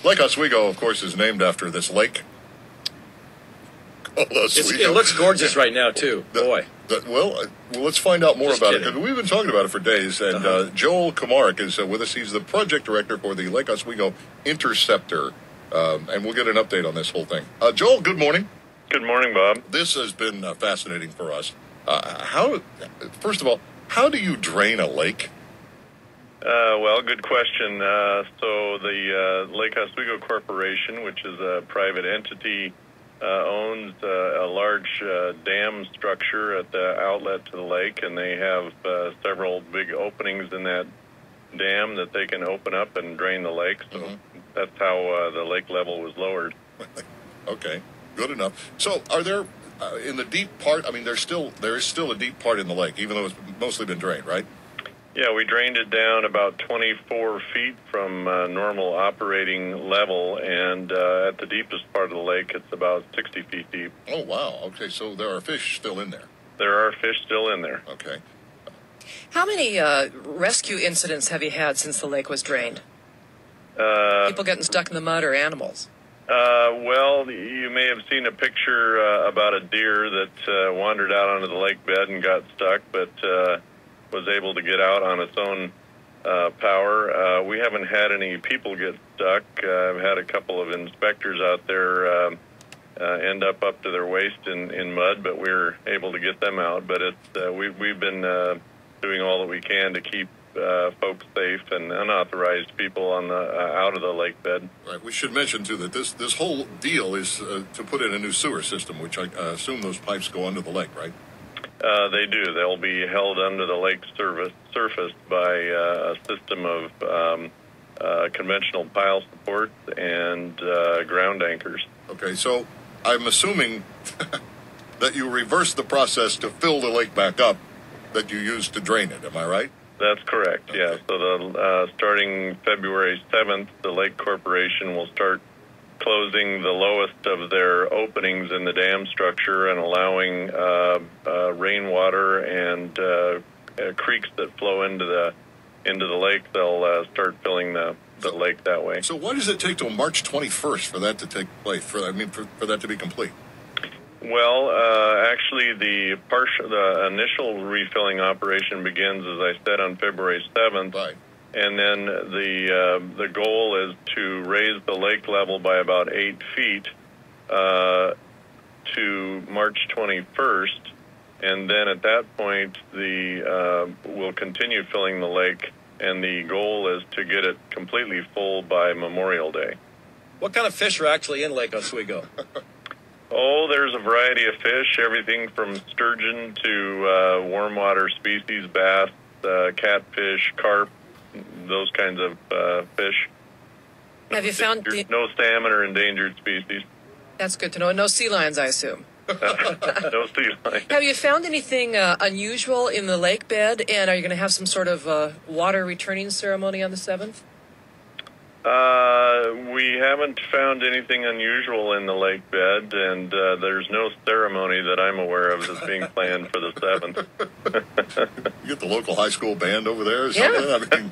Lake Oswego, of course, is named after this lake. It looks gorgeous right now, too. Boy. Well, let's find out more Just about kidding. it, because we've been talking about it for days. And Joel Komarek is with us. He's the project director for the Lake Oswego Interceptor. And we'll get an update on this whole thing. Joel, good morning. Good morning, Bob. This has been fascinating for us. First of all, how do you drain a lake? Well, good question. So the Lake Oswego Corporation, which is a private entity, owns a large dam structure at the outlet to the lake, and they have several big openings in that dam that they can open up and drain the lake. So that's how the lake level was lowered. Okay, good enough. So are there, in the deep part, I mean, there is still a deep part in the lake, even though it's mostly been drained, right? Yeah, we drained it down about 24 feet from normal operating level, and at the deepest part of the lake, it's about 60 feet deep. Oh, wow. Okay, so there are fish still in there. There are fish still in there. Okay. How many rescue incidents have you had since the lake was drained? People getting stuck in the mud or animals? Well, you may have seen a picture about a deer that wandered out onto the lake bed and got stuck, but was able to get out on its own power. We haven't had any people get stuck. I've had a couple of inspectors out there end up to their waist in mud, but we're able to get them out. But we've been doing all that we can to keep folks safe and unauthorized people on out of the lake bed. Right. We should mention too that this whole deal is to put in a new sewer system, which I assume those pipes go under the lake, right? They do. They'll be held under the lake surface by a system of conventional pile supports and ground anchors. Okay, so I'm assuming that you reverse the process to fill the lake back up that you used to drain it. Am I right? That's correct, Okay. yeah. So starting February 7th, the Lake Corporation will start closing the lowest of their openings in the dam structure and allowing rainwater and creeks that flow into the lake. They'll start filling the lake that way. So why does it take till March 21st for that to take place? For that to be complete? Well, actually, the initial refilling operation begins, as I said, on February 7th. Right. And then the goal is to raise the lake level by about 8 feet to March 21st, and then at that point we'll continue filling the lake, and the goal is to get it completely full by Memorial Day. What kind of fish are actually in Lake Oswego? Oh, there's a variety of fish, everything from sturgeon to warm water species, bass, catfish, carp, those kinds of fish. Have you found no salmon or endangered species? That's good to know. No sea lions, I assume. No sea lions. Have you found anything unusual in the lake bed, and are you going to have some sort of water returning ceremony on the 7th? We haven't found anything unusual in the lake bed, and there's no ceremony that I'm aware of that's being planned for the 7th. You get the local high school band over there or something? Yeah. I mean,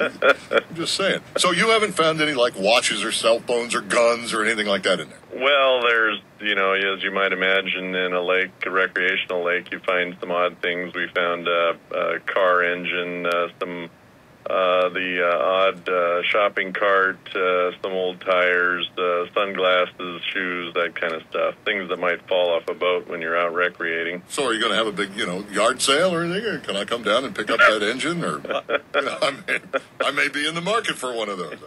I'm just saying. So you haven't found any, like, watches or cell phones or guns or anything like that in there? Well, there's, as you might imagine, in a recreational lake, you find some odd things. We found a car engine, the odd shopping cart, some old tires, sunglasses, shoes, that kind of stuff. Things that might fall off a boat when you're out recreating. So are you going to have a big, yard sale or anything? Or can I come down and pick up that engine? Or I may be in the market for one of those.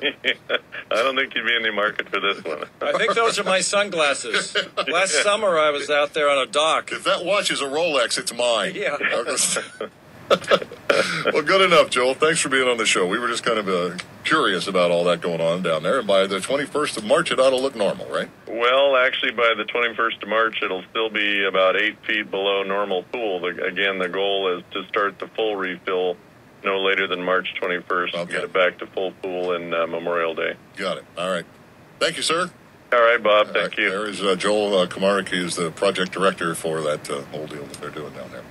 I don't think you'd be in the market for this one. I think those are my sunglasses. Last summer I was out there on a dock. If that watch is a Rolex, it's mine. Yeah. Well, good enough, Joel. Thanks for being on the show. We were just kind of curious about all that going on down there. And by the 21st of March, it ought to look normal, right? Well, actually, by the 21st of March, it'll still be about 8 feet below normal pool. Again, the goal is to start the full refill no later than March 21st and get it back to full pool in Memorial Day. Got it. All right. Thank you, sir. All right, Bob. Thank you. There is Joel Komarek. He is the project director for that whole deal that they're doing down there.